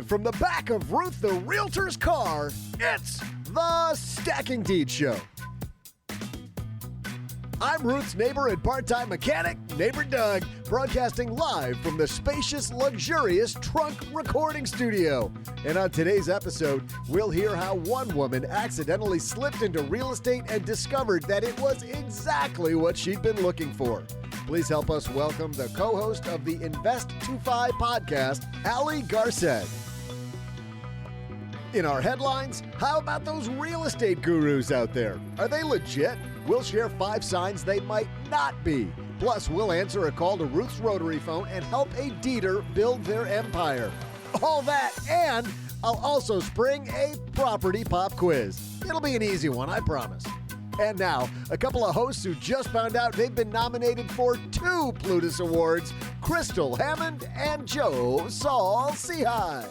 from the back of Ruth the Realtor's car, it's the Stacking Deed Show. I'm Ruth's neighbor and part-time mechanic, Neighbor Doug, broadcasting live from the spacious, luxurious trunk recording studio. And on today's episode, we'll hear how one woman accidentally slipped into real estate and discovered that it was exactly what she'd been looking for. Please help us welcome the co-host of the Invest 2.5 podcast, Ali Garced. In our headlines, how about those real estate gurus out there? Are they legit? We'll share 5 signs they might not be. Plus, we'll answer a call to Ruth's Rotary phone and help a deeder build their empire. All that, and I'll also spring a property pop quiz. It'll be an easy one, I promise. And now, a couple of hosts who just found out they've been nominated for 2 Plutus Awards, Crystal Hammond and Joe Saul Seahigh.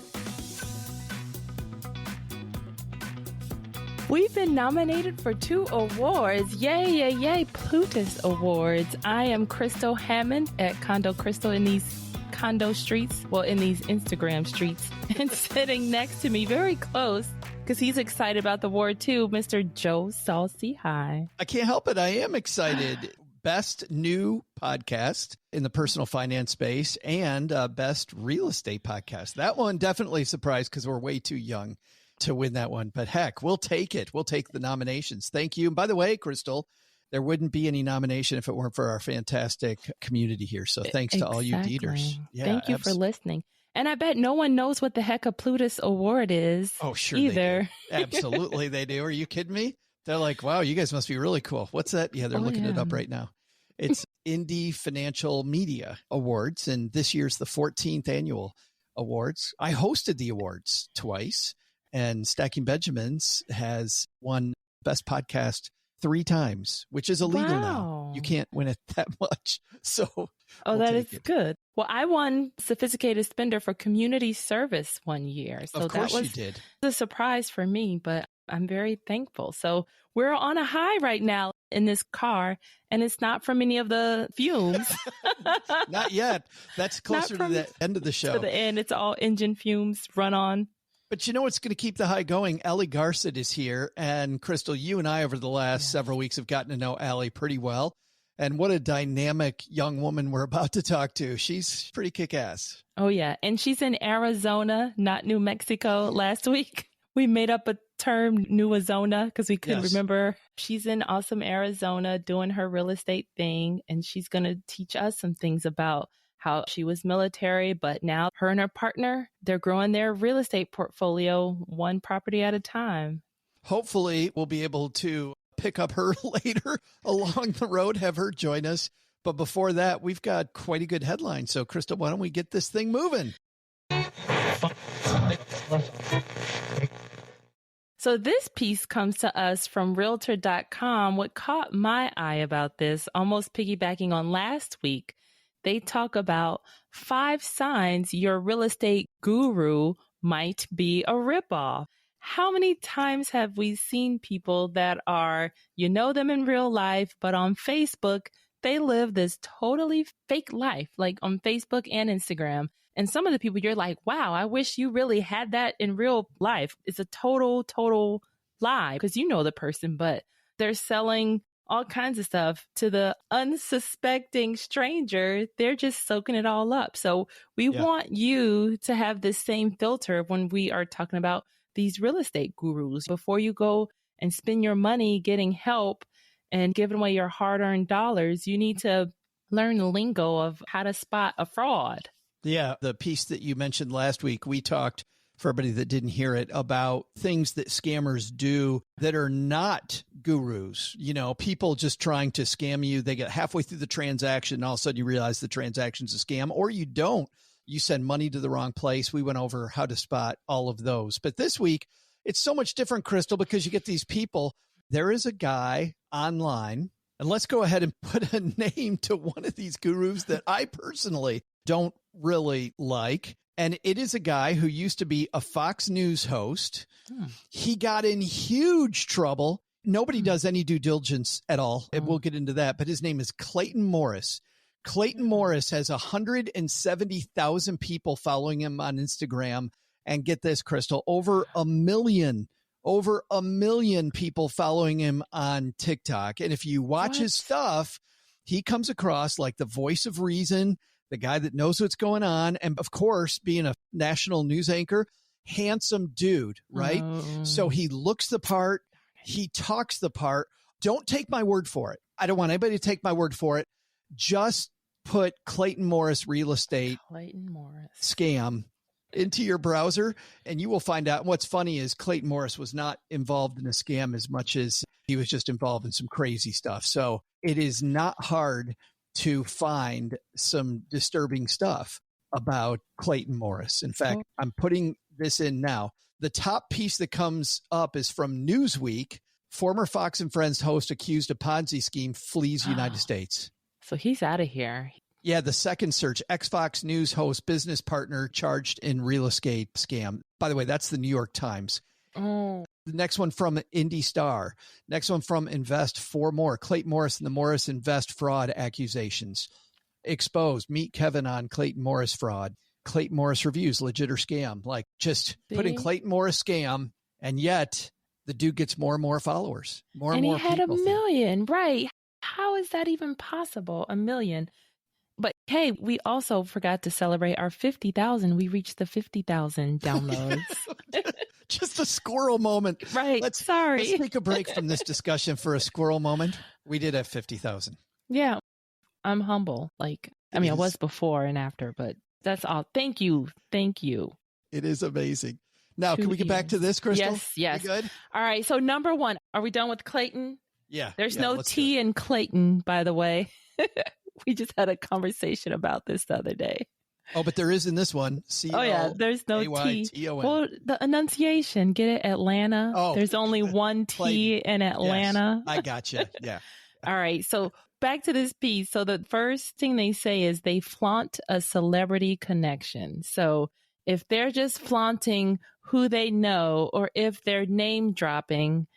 We've been nominated for 2 awards. Yay, yay, yay, Plutus Awards. I am Crystal Hammond at Condo Crystal in these condo streets, in these Instagram streets. And sitting next to me, very close, because he's excited about the award too, Mr. Joe Saul Seahigh. I can't help it. I am excited. Best new podcast in the personal finance space and best real estate podcast. That one definitely surprised because we're way too young to win that one. But heck, we'll take it. We'll take the nominations. Thank you. And by the way, Crystal, there wouldn't be any nomination if it weren't for our fantastic community here. So thanks to all you deeders. Yeah, thank you for listening. And I bet no one knows what the heck a Plutus Award is. Oh, sure. Either. They do. Absolutely, they do. Are you kidding me? They're like, wow, you guys must be really cool. What's that? Yeah, they're looking it up right now. It's Indie Financial Media Awards. And this year's the 14th annual awards. I hosted the awards twice. And Stacking Benjamins has won Best Podcast 3 times, which is illegal now. You can't win it that much. So, that is good. Well, I won Sophisticated Spender for community service one year. So of course that was you did. A surprise for me, but I'm very thankful. So we're on a high right now in this car, and it's not from any of the fumes. Not yet. That's closer to the end of the show. To the end, it's all engine fumes run on. But you know what's going to keep the high going? Ali Garced is here. And Crystal, you and I over the last several weeks have gotten to know Ali pretty well. And what a dynamic young woman we're about to talk to. She's pretty kick-ass. Oh, yeah. And she's in Arizona, not New Mexico. Last week, we made up a term, New Azona, because we couldn't remember. She's in awesome Arizona doing her real estate thing. And she's going to teach us some things about how she was military, but now her and her partner, they're growing their real estate portfolio 1 property at a time. Hopefully, we'll be able to pick up her later along the road, have her join us. But before that, we've got quite a good headline. So, Crystal, why don't we get this thing moving? So this piece comes to us from Realtor.com. What caught my eye about this, almost piggybacking on last week, they talk about 5 signs your real estate guru might be a ripoff. How many times have we seen people that are, you know them in real life, but on Facebook, they live this totally fake life, like on Facebook and Instagram. And some of the people you're like, wow, I wish you really had that in real life. It's a total lie because you know the person, but they're selling all kinds of stuff to the unsuspecting stranger. They're just soaking it all up. So we want you to have this same filter when we are talking about these real estate gurus. Before you go and spend your money getting help and giving away your hard-earned dollars, you need to learn the lingo of how to spot a fraud. Yeah, the piece that you mentioned last week, we talked, for everybody that didn't hear it, about things that scammers do that are not gurus. You know, people just trying to scam you. They get halfway through the transaction, and all of a sudden you realize the transaction's a scam, or you don't. You send money to the wrong place. We went over how to spot all of those. But this week, it's so much different, Crystal, because you get these people. There is a guy online, and let's go ahead and put a name to one of these gurus that I personally don't really like. And it is a guy who used to be a Fox News host. He got in huge trouble. Nobody does any due diligence at all. And we'll get into that. But his name is Clayton Morris. Clayton Morris has 170,000 people following him on Instagram. And get this, Crystal, over a million people following him on TikTok. And if you watch his stuff, he comes across like the voice of reason, the guy that knows what's going on. And of course, being a national news anchor, handsome dude, right? So he looks the part. He talks the part. Don't take my word for it. I don't want anybody to take my word for it. Just put Clayton Morris real estate scam into your browser and you will find out. What's funny is Clayton Morris was not involved in a scam as much as he was just involved in some crazy stuff. So it is not hard to find some disturbing stuff about Clayton Morris. In fact, I'm putting this in now. The top piece that comes up is from Newsweek. Former Fox and Friends host accused of Ponzi scheme flees United States. So he's out of here. Yeah, the second search, ex-Fox News host, business partner charged in real estate scam. By the way, that's the New York Times. The next one from Indy Star. Next one from Invest for More. Clayton Morris and the Morris Invest fraud accusations. Exposed. Meet Kevin on Clayton Morris fraud. Clayton Morris reviews, legit or scam. Like just put in Clayton Morris scam, and yet the dude gets more and more followers. More and more people. And he had 1 million, right? How is that even possible? 1 million. But hey, we also forgot to celebrate our 50,000. We reached the 50,000 downloads. Just a squirrel moment. Right. Let's take a break from this discussion for a squirrel moment. We did have 50,000. Yeah. I'm humble. I was before and after, but that's all. Thank you. Thank you. It is amazing. Now, can we get back to this, Crystal? Yes. You good? All right. So number one, are we done with Clayton? Yeah. There's no T in Clayton, by the way. We just had a conversation about this the other day. Oh, but there is in this one. There's no T. Well, the enunciation, get it? Atlanta. Oh, there's only one T in Atlanta. Yes, I gotcha. Yeah. All right. So back to this piece. So the first thing they say is they flaunt a celebrity connection. So if they're just flaunting who they know or if they're name dropping,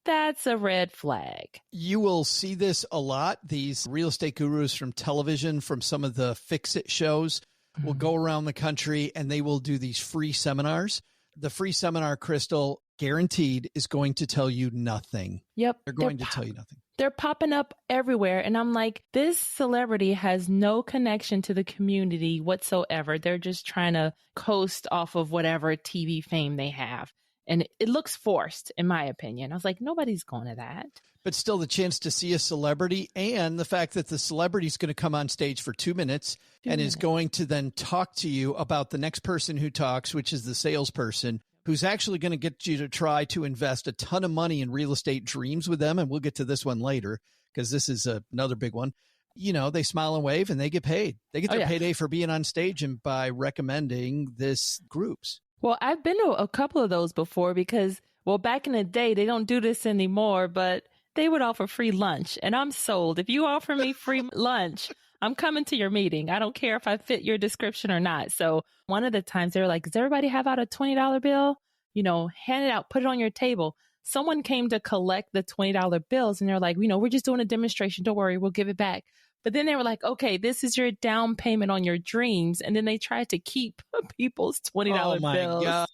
that's a red flag. You will see this a lot. These real estate gurus from television, from some of the Fix-It shows, will go around the country and they will do these free seminars. The free seminar, Crystal, guaranteed is going to tell you nothing. Yep. They're going to tell you nothing. They're popping up everywhere. And I'm like, this celebrity has no connection to the community whatsoever. They're just trying to coast off of whatever TV fame they have. And it looks forced, in my opinion. I was like, nobody's going to that. But still, the chance to see a celebrity and the fact that the celebrity is going to come on stage for 2 minutes and is going to then talk to you about the next person who talks, which is the salesperson, who's actually going to get you to try to invest a ton of money in real estate dreams with them. And we'll get to this one later because this is another big one. You know, they smile and wave and they get paid. They get their payday for being on stage and by recommending this groups. Well, I've been to a couple of those before because, back in the day, they don't do this anymore, but they would offer free lunch. And I'm sold. If you offer me free lunch, I'm coming to your meeting. I don't care if I fit your description or not. So one of the times they were like, does everybody have out a $20 bill? You know, hand it out, put it on your table. Someone came to collect the $20 bills and they're like, we're just doing a demonstration. Don't worry, we'll give it back. But then they were like, okay, this is your down payment on your dreams. And then they tried to keep people's $20 bills. God.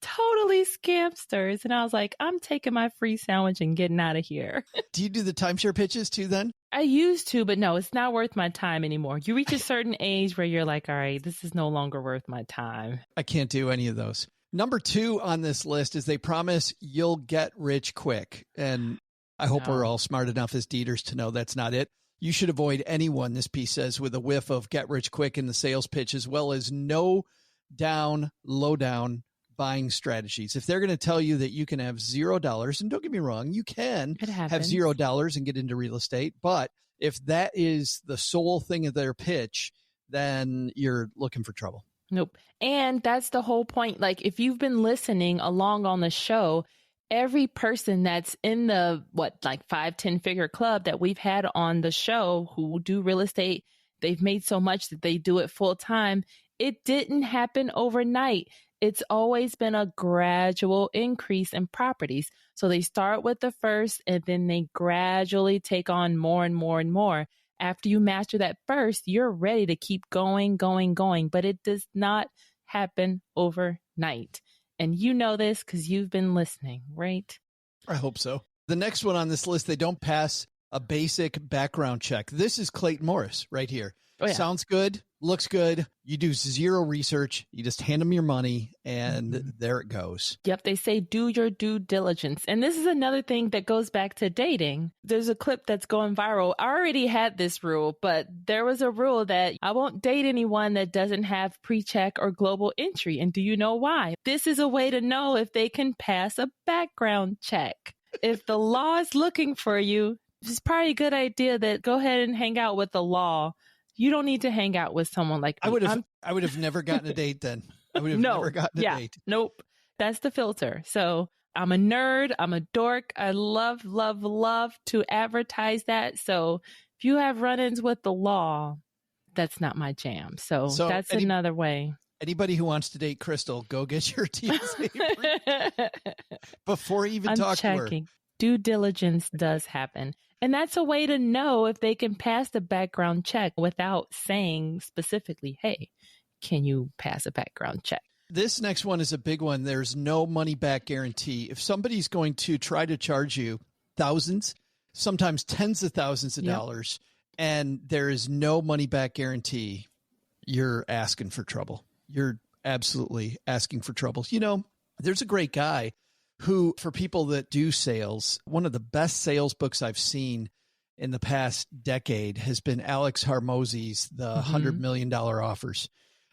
Totally scamsters. And I was like, I'm taking my free sandwich and getting out of here. Do you do the timeshare pitches too then? I used to, but no, it's not worth my time anymore. You reach a certain age where you're like, all right, this is no longer worth my time. I can't do any of those. Number 2 on this list is they promise you'll get rich quick. And I hope we're all smart enough as Dieters to know that's not it. You should avoid anyone, this piece says, with a whiff of get rich quick in the sales pitch, as well as no down, low down buying strategies. If they're going to tell you that you can have $0, and don't get me wrong, you can have $0 and get into real estate. But if that is the sole thing of their pitch, then you're looking for trouble. Nope. And that's the whole point. Like if you've been listening along on the show, every person that's in the 5-10 figure club that we've had on the show who do real estate, they've made so much that they do it full time. It didn't happen overnight. It's always been a gradual increase in properties. So they start with the first and then they gradually take on more and more and more. After you master that first, you're ready to keep going. But it does not happen overnight. night. And you know this because you've been listening, right? I hope so. The next one on this list, they don't pass a basic background check. This is Clayton Morris right here. Oh, yeah. Sounds good. Looks good. You do zero research. You just hand them your money and there it goes. Yep. They say do your due diligence. And this is another thing that goes back to dating. There's a clip that's going viral. I already had this rule, but there was a rule that I won't date anyone that doesn't have pre-check or global entry. And do you know why? This is a way to know if they can pass a background check. If the law is looking for you, it's probably a good idea that go ahead and hang out with the law. You don't need to hang out with someone like me. I would have never gotten a date then. I would have never gotten a date. Nope. That's the filter. So I'm a nerd. I'm a dork. I love, love, love to advertise that. So if you have run-ins with the law, that's not my jam. So that's another way. Anybody who wants to date Crystal, go get your TSA before you even talk to her. Due diligence does happen. And that's a way to know if they can pass the background check without saying specifically, hey, can you pass a background check? This next one is a big one. There's no money back guarantee. If somebody's going to try to charge you thousands, sometimes tens of thousands of dollars, and there is no money back guarantee, you're asking for trouble. You're absolutely asking for trouble. You know, there's a great guy who, for people that do sales, one of the best sales books I've seen in the past decade has been Alex Hormozy's The $100 Million Offers.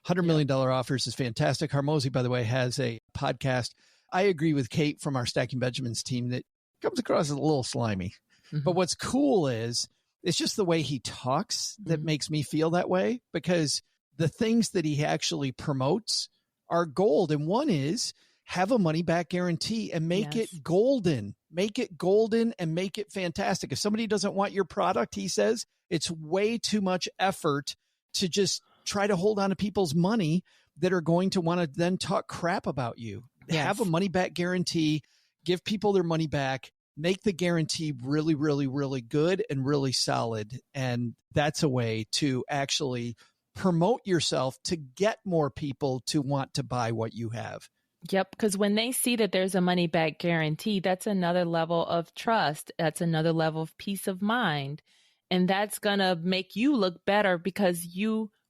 $100 million Offers is fantastic. Hormozy, by the way, has a podcast. I agree with Kate from our Stacking Benjamins team that comes across as a little slimy. But what's cool is it's just the way he talks that makes me feel that way, because the things that he actually promotes are gold. And one is have a money back guarantee and make it golden. Make it golden and make it fantastic. If somebody doesn't want your product, he says, it's way too much effort to just try to hold on to people's money that are going to want to then talk crap about you. Have a money back guarantee, give people their money back, make the guarantee really, really, really good and really solid. And that's a way to actually promote yourself to get more people to want to buy what you have. Yep. Because when they see that there's a money back guarantee, that's another level of trust. That's another level of peace of mind. And that's going to make you look better because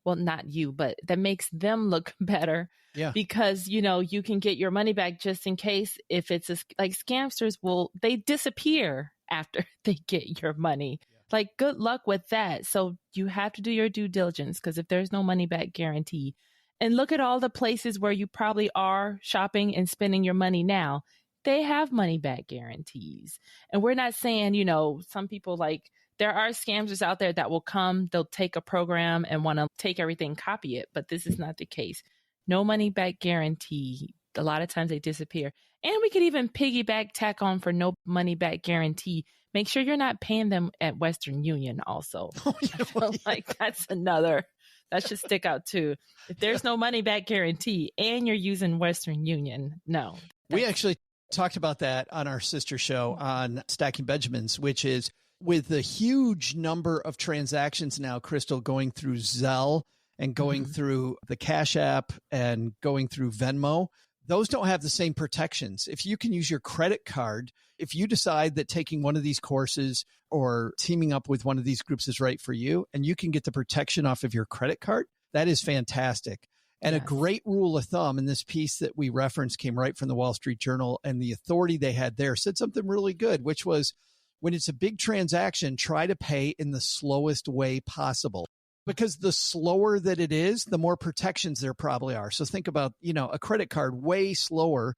well, not you, but that makes them look better. Yeah. Because, you know, you can get your money back just in case. If it's like scamsters they disappear after they get your money. Yeah. Like, good luck with that. So you have to do your due diligence, because if there's no money back guarantee, and look at all the places where you probably are shopping and spending your money now, they have money back guarantees. And we're not saying, you know, some people, like, there are scammers out there that will come, they'll take a program and want to take everything, copy it. But this is not the case. No money back guarantee. A lot of times they disappear. And we could even piggyback tack on for no money back guarantee. Make sure you're not paying them at Western Union also. I feel like that's another. That should stick out too. If there's no money back guarantee and you're using Western Union, no. We actually talked about that on our sister show on Stacking Benjamins, which is with the huge number of transactions now, Crystal, going through Zelle and going through the Cash App and going through Venmo. Those don't have the same protections. If you can use your credit card, if you decide that taking one of these courses or teaming up with one of these groups is right for you, and you can get the protection off of your credit card, that is fantastic. And a great rule of thumb in this piece that we referenced came right from the Wall Street Journal, and the authority they had there said something really good, which was, when it's a big transaction, try to pay in the slowest way possible. Because the slower that it is, the more protections there probably are. So think about, you know, a credit card way slower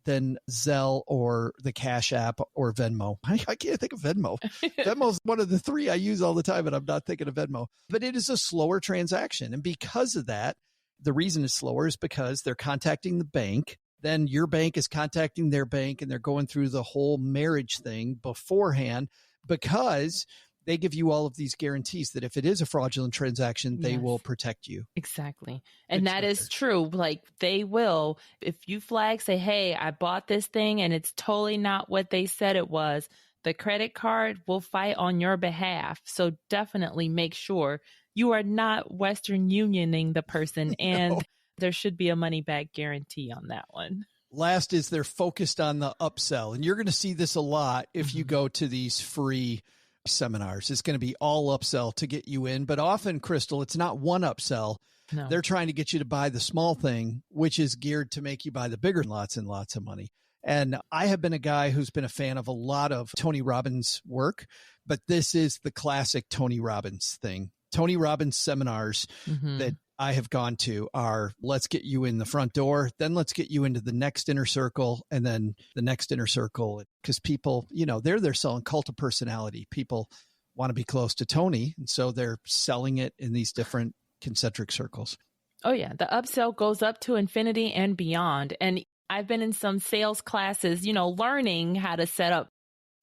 than Zelle or the Cash App or Venmo. I can't think of Venmo. Venmo's one of the three I use all the time, and I'm not thinking of Venmo. But it is a slower transaction. And because of that, the reason it's slower is because they're contacting the bank. Then your bank is contacting their bank, and they're going through the whole marriage thing beforehand, because they give you all of these guarantees that if it is a fraudulent transaction, they will protect you. Exactly. And that is true. Like, they will, if you flag, say, hey, I bought this thing and it's totally not what they said it was, the credit card will fight on your behalf. So definitely make sure you are not Western Unioning the person. And there should be a money back guarantee on that one. Last is they're focused on the upsell. And you're going to see this a lot if you go to these free seminars. It's going to be all upsell to get you in. But often, Crystal, it's not one upsell. No. They're trying to get you to buy the small thing, which is geared to make you buy the bigger lots and lots of money. And I have been a guy who's been a fan of a lot of Tony Robbins' work, but this is the classic Tony Robbins thing. Tony Robbins seminars that I have gone to are, let's get you in the front door, then let's get you into the next inner circle, and then the next inner circle. Because people, they're selling cult of personality. People want to be close to Tony, and so they're selling it in these different concentric circles. Oh, yeah. The upsell goes up to infinity and beyond. And I've been in some sales classes, learning how to set up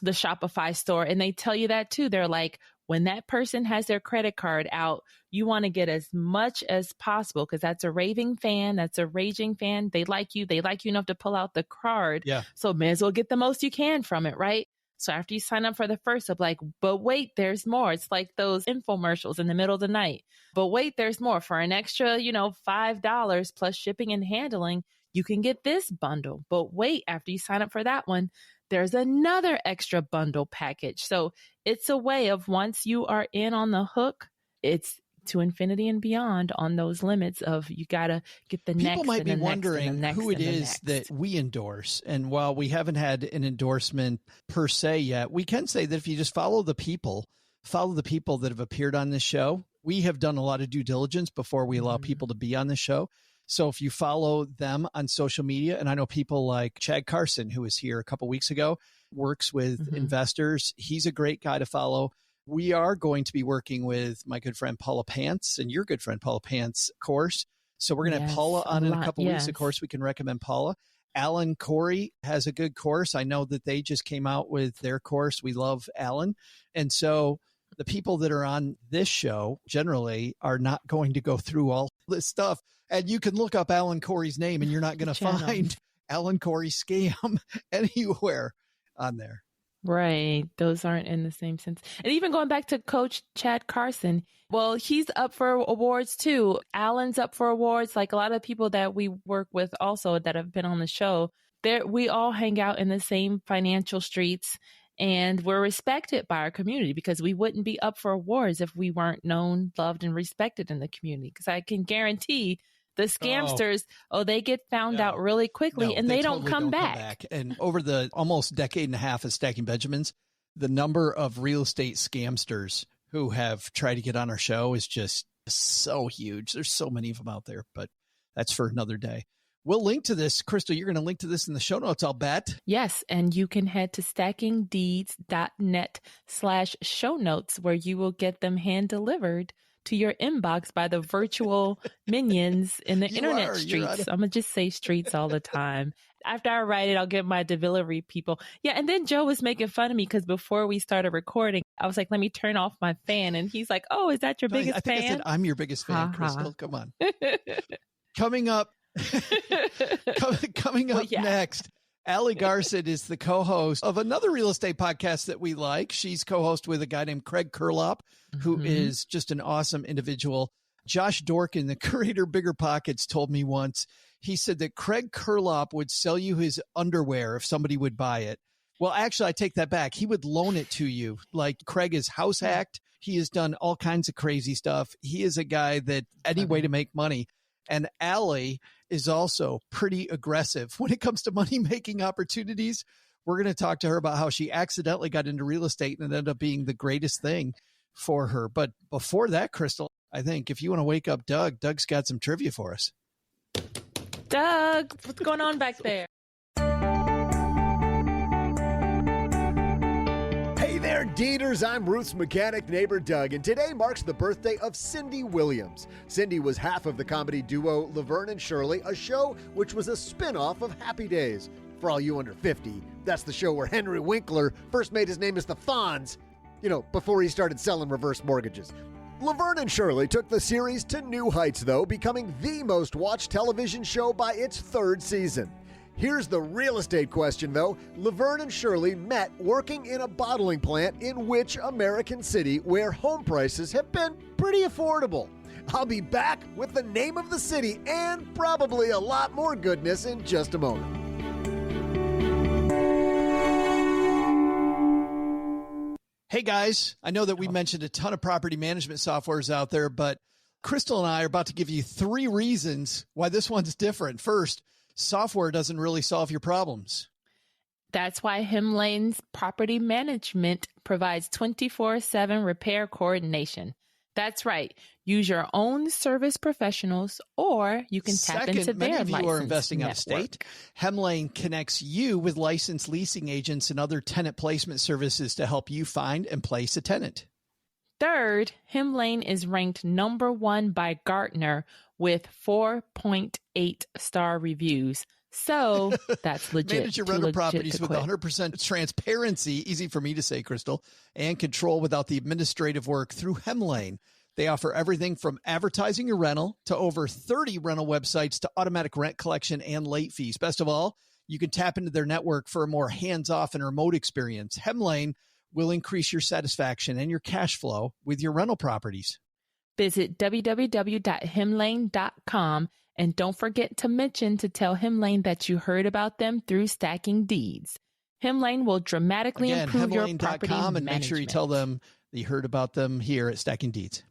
the Shopify store. And they tell you that too. They're like, when that person has their credit card out, you want to get as much as possible because that's a raving fan. That's a raging fan. They like you. They like you enough to pull out the card. Yeah. So may as well get the most you can from it, right? So after you sign up for the first, I'm like, but wait, there's more. It's like those infomercials in the middle of the night. But wait, there's more. For an extra, $5 plus shipping and handling, you can get this bundle. But wait, after you sign up for that one, there's another extra bundle package. So it's a way of once you are in on the hook, it's to infinity and beyond on those limits of you got to get the next. People might be wondering who it is next. that we endorse. And while we haven't had an endorsement per se yet, we can say that if you just follow the people that have appeared on this show, we have done a lot of due diligence before we allow people to be on the show. So if you follow them on social media, and I know people like Chad Carson, who was here a couple weeks ago, works with investors. He's a great guy to follow. We are going to be working with my good friend Paula Pants and your good friend Paula Pants course. So we're going to have Paula on in a couple weeks. Of course, we can recommend Paula. Alan Corey has a good course. I know that they just came out with their course. We love Alan. And so the people that are on this show generally are not going to go through all this stuff. And you can look up Alan Corey's name and you're not going to find Alan Corey scam anywhere on there. Right. Those aren't in the same sense. And even going back to Coach Chad Carson, well, he's up for awards too. Alan's up for awards. Like a lot of people that we work with also that have been on the show, we all hang out in the same financial streets. And we're respected by our community because we wouldn't be up for awards if we weren't known, loved, and respected in the community. Because I can guarantee the scamsters, they get found out really quickly and they don't come back. And over the almost decade and a half of Stacking Benjamins, the number of real estate scamsters who have tried to get on our show is just so huge. There's so many of them out there, but that's for another day. We'll link to this. Crystal, you're going to link to this in the show notes, I'll bet. Yes, and you can head to stackingdeeds.net/show notes where you will get them hand delivered to your inbox by the virtual minions in the internet streets. I'm going to just say streets all the time. After I write it, I'll get my delivery people. Yeah, and then Joe was making fun of me because before we started recording, I was like, let me turn off my fan. And he's like, oh, is that your biggest fan? I said, I'm your biggest fan, Crystal. Come on. Coming up next, Ali Garced is the co-host of another real estate podcast that we like. She's co-host with a guy named Craig Kurlop, who is just an awesome individual. Josh Dorkin, the curator of Bigger Pockets, told me once, he said that Craig Kurlop would sell you his underwear if somebody would buy it. Well, actually, I take that back. He would loan it to you. Like Craig is house hacked. He has done all kinds of crazy stuff. He is a guy that any way to make money. And Ali is also pretty aggressive when it comes to money-making opportunities. We're going to talk to her about how she accidentally got into real estate and it ended up being the greatest thing for her. But before that, Crystal, I think if you want to wake up Doug, Doug's got some trivia for us. Doug, what's going on back there? Hey there, Deeders. I'm Ruth's mechanic neighbor, Doug, and today marks the birthday of Cindy Williams. Cindy was half of the comedy duo Laverne and Shirley, a show which was a spin-off of Happy Days. For all you under 50, that's the show where Henry Winkler first made his name as the Fonz, before he started selling reverse mortgages. Laverne and Shirley took the series to new heights, though, becoming the most watched television show by its third season. Here's the real estate question, though. Laverne and Shirley met working in a bottling plant in which American city where home prices have been pretty affordable? I'll be back with the name of the city and probably a lot more goodness in just a moment. Hey guys, I know that we mentioned a ton of property management softwares out there, but Crystal and I are about to give you 3 reasons why this one's different. First, software doesn't really solve your problems. That's why Hemlane's property management provides 24/7 repair coordination. That's right. Use your own service professionals, or you can tap into their many of you are licensed investing out network. of state. Hemlane connects you with licensed leasing agents and other tenant placement services to help you find and place a tenant. Third, Hemlane is ranked number 1 by Gartner with 4.8 star reviews. So that's legit. Manage your rental properties with 100% transparency, easy for me to say, Crystal, and control without the administrative work through Hemlane. They offer everything from advertising your rental to over 30 rental websites to automatic rent collection and late fees. Best of all, you can tap into their network for a more hands-off and remote experience. Hemlane will increase your satisfaction and your cash flow with your rental properties. Visit www.hemlane.com and don't forget to mention to tell Hemlane that you heard about them through Stacking Deeds. Hemlane will dramatically improve your property Hemlane.com, and management. make sure you tell them that you heard about them here at Stacking Deeds.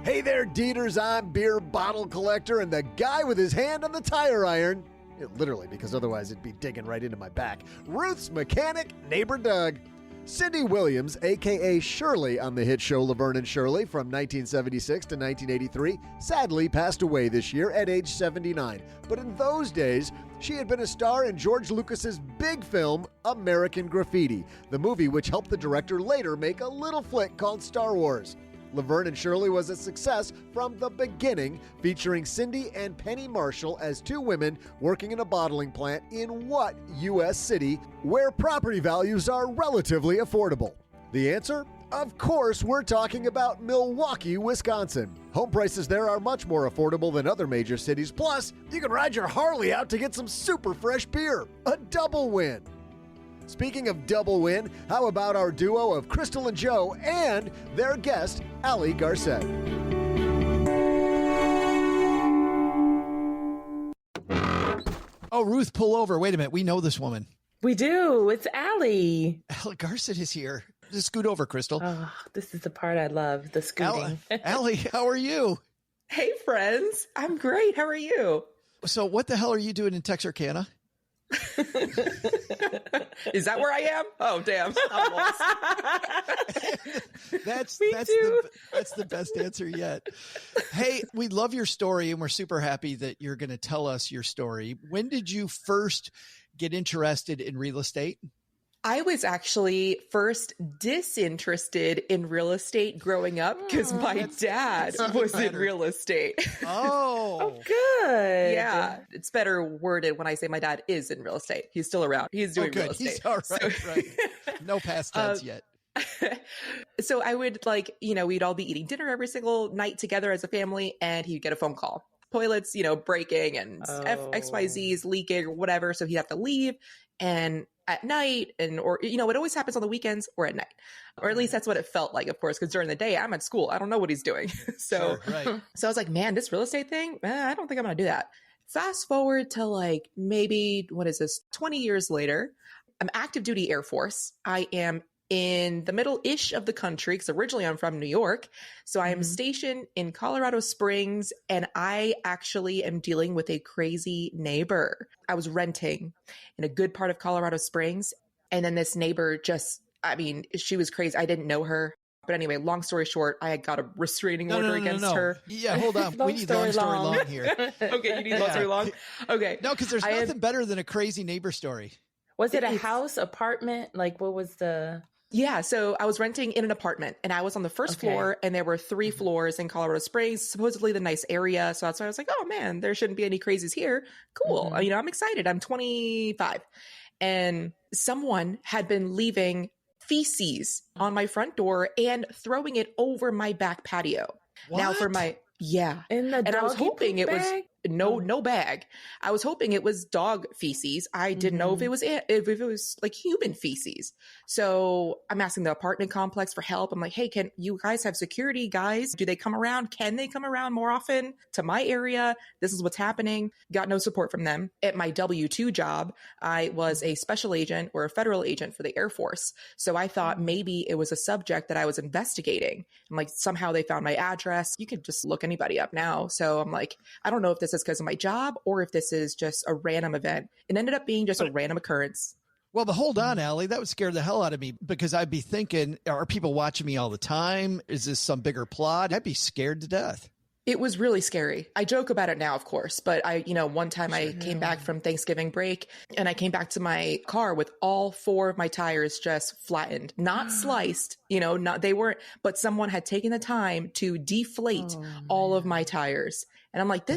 Hey there, Dieters. I'm beer bottle collector and the guy with his hand on the tire iron. Literally, because otherwise it'd be digging right into my back. Ruth's mechanic, neighbor Doug. Cindy Williams, a.k.a. Shirley on the hit show Laverne and Shirley from 1976 to 1983, sadly passed away this year at age 79. But in those days, she had been a star in George Lucas's big film, American Graffiti, the movie which helped the director later make a little flick called Star Wars. Laverne and Shirley was a success from the beginning, featuring Cindy and Penny Marshall as 2 women working in a bottling plant in what U.S. city where property values are relatively affordable? The answer? Of course, we're talking about Milwaukee, Wisconsin. Home prices there are much more affordable than other major cities. Plus, you can ride your Harley out to get some super fresh beer. A double win. Speaking of double win, how about our duo of Crystal and Joe and their guest, Ali Garced? Oh, Ruth, pull over. Wait a minute. We know this woman. We do. It's Ali. Ali Garced is here. Just scoot over, Crystal. Oh, this is the part I love, the scooting. Ali, how are you? Hey, friends. I'm great. How are you? So what the hell are you doing in Texarkana? Is that where I am? Oh, damn. I'm lost. That's the best answer yet. Hey, we love your story and we're super happy that you're going to tell us your story. When did you first get interested in real estate? I was actually first disinterested in real estate growing up because my dad was in real estate. Oh, good. Yeah. It's better worded when I say my dad is in real estate. He's still around. He's doing real estate. He's all right, right. No past tense yet. So I would we'd all be eating dinner every single night together as a family, and he'd get a phone call. Toilets, breaking and XYZ's leaking or whatever. So he'd have to leave. And at night it always happens on the weekends or at night, or at least that's what it felt like, of course, because during the day I'm at school. I don't know what he's doing. So I was like, man, this real estate thing, I don't think I'm going to do that. Fast forward to maybe, 20 years later, I'm active duty Air Force. I am in the middle-ish of the country because originally I'm from New York. So I am stationed in Colorado Springs, and I actually am dealing with a crazy neighbor. I was renting in a good part of Colorado Springs, and then this neighbor she was crazy. I didn't know her. But anyway, long story short, I had got a restraining order against her. Yeah, hold on. We need long story long here. Okay, you need long story long? Okay. No, because there's nothing better than a crazy neighbor story. Was it a house, apartment? What was the... Yeah, so I was renting in an apartment, and I was on the first floor, and there were 3 floors in Colorado Springs, supposedly the nice area. So that's why I was like, oh man, there shouldn't be any crazies here. Cool. I'm excited. I'm 25. And someone had been leaving feces on my front door and throwing it over my back patio. What? Now for my Yeah. In the and I was doggy hoping poop it was bag? no bag. I was hoping it was dog feces. I didn't know if it was like human feces. So I'm asking the apartment complex for help. I'm like, hey, can you guys have security guys? Do they come around? Can they come around more often to my area? This is what's happening. Got no support from them. At my W-2 job, I was a special agent or a federal agent for the Air Force. So I thought maybe it was a subject that I was investigating. I'm like, somehow they found my address. You can just look anybody up now. So I'm like, I don't know if this is because of my job or if this is just a random event. It ended up being just a random occurrence. Well, but hold on, Allie. That would scare the hell out of me because I'd be thinking, are people watching me all the time? Is this some bigger plot? I'd be scared to death. It was really scary. I joke about it now, of course, but one time I came back from Thanksgiving break and I came back to my car with all 4 of my tires just flattened, not sliced, they weren't, but someone had taken the time to deflate all of my tires. And I'm like,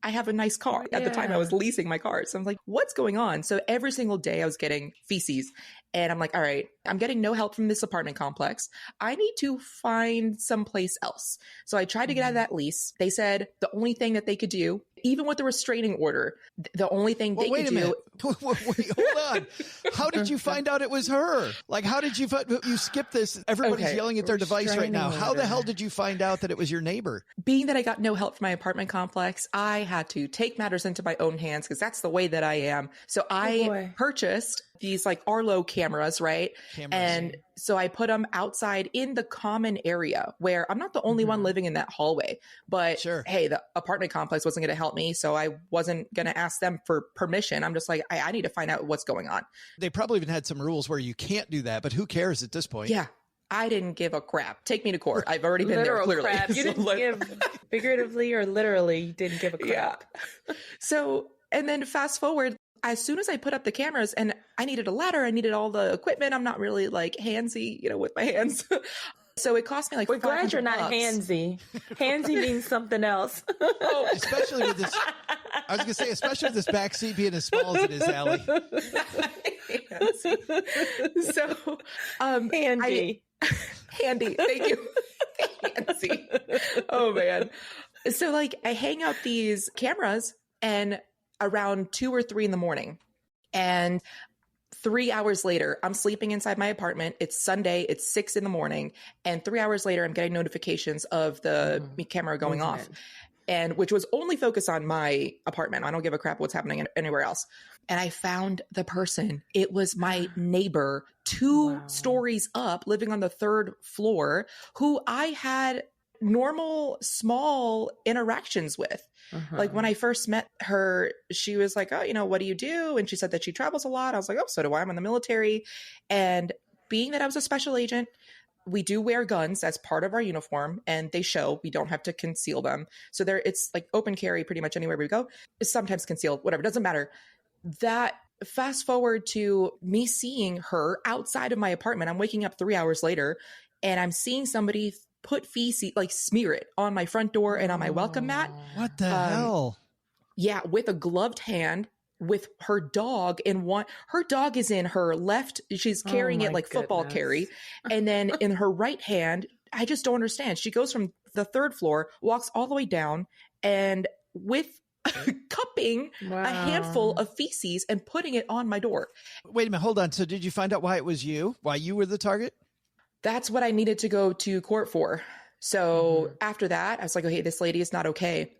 I have a nice car. At the time I was leasing my car. So I'm like, what's going on? So every single day I was getting feces and I'm like, all right, I'm getting no help from this apartment complex. I need to find someplace else. So I tried to get out of that lease. They said the only thing that they could do, even with the restraining order, the only thing they could do. Wait, hold on. How did you find out it was her? Like, how did you skip this? Everybody's yelling at their device right now. How the hell did you find out that it was your neighbor? Being that I got no help from my apartment complex, I had to take matters into my own hands because that's the way that I am. So I purchased these like Arlo cameras, right? And so I put them outside in the common area where I'm not the only one living in that hallway, but hey, the apartment complex wasn't going to help me. So I wasn't going to ask them for permission. I'm just like, I need to find out what's going on. They probably even had some rules where you can't do that, but who cares at this point? Yeah. I didn't give a crap. Take me to court. I've already been there, clearly. Crap. You didn't give figuratively or literally, you didn't give a crap. Yeah. So, and then fast forward, as soon as I put up the cameras and I needed a ladder, I needed all the equipment. I'm not really like handsy, with my hands. So it cost me like We're glad you're not $500. handsy. Handsy means something else. Especially with this, I was going to say, especially with this back seat being as small as it is, Allie. So, handy. Handy. Thank you. Handsy. Oh man. So like I hang out these cameras and around 2 or 3 in the morning and 3 hours later, I'm sleeping inside my apartment. It's Sunday. It's 6 in the morning. And 3 hours later, I'm getting notifications of the camera going off. And which was only focused on my apartment. I don't give a crap what's happening anywhere else. And I found the person. It was my neighbor 2 stories up, living on the 3rd floor, who I had normal, small interactions with. Like when I first met her, she was like, oh, what do you do? And she said that she travels a lot. I was like, oh, so do I. I'm in the military. And being that I was a special agent, we do wear guns as part of our uniform and they show we don't have to conceal them. So it's like open carry pretty much anywhere we go. It's sometimes concealed, whatever, doesn't matter. That fast forward to me seeing her outside of my apartment. I'm waking up 3 hours later and I'm seeing somebody put feces, like smear it on my front door and on my welcome mat. What the hell? Yeah, with a gloved hand, with her dog in one. Her dog is in her left. She's carrying it like football carry. And then in her right hand, I just don't understand. She goes from the 3rd floor, walks all the way down, and with cupping a handful of feces and putting it on my door. Wait a minute, hold on. So did you find out why it was you? Why you were the target? That's what I needed to go to court for. So after that, I was like, okay, this lady is not okay.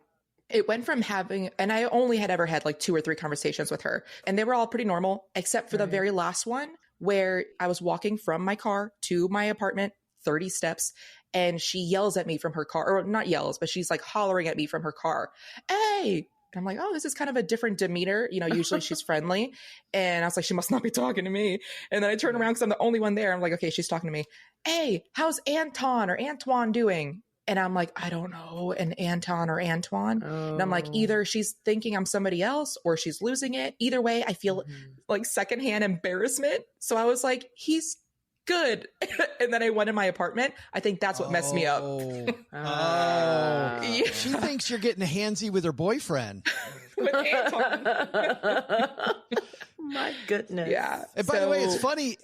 It went from having, and I only had ever had like 2 or 3 conversations with her, and they were all pretty normal, except for the very last one where I was walking from my car to my apartment, 30 steps, and she yells at me from her car, or not yells, but she's like hollering at me from her car. Hey! And I'm like, oh, this is kind of a different demeanor. Usually she's friendly. And I was like, she must not be talking to me. And then I turn around because I'm the only one there. I'm like, okay, she's talking to me. Hey, how's Antoine doing? And I'm like, I don't know, an Anton or Antoine. And I'm like, either she's thinking I'm somebody else or she's losing it. Either way, I feel like secondhand embarrassment. So I was like, he's good. And then I went in my apartment. I think that's what messed me up. Yeah. She thinks you're getting handsy with her boyfriend. With Anton. My goodness. Yeah. And by the way,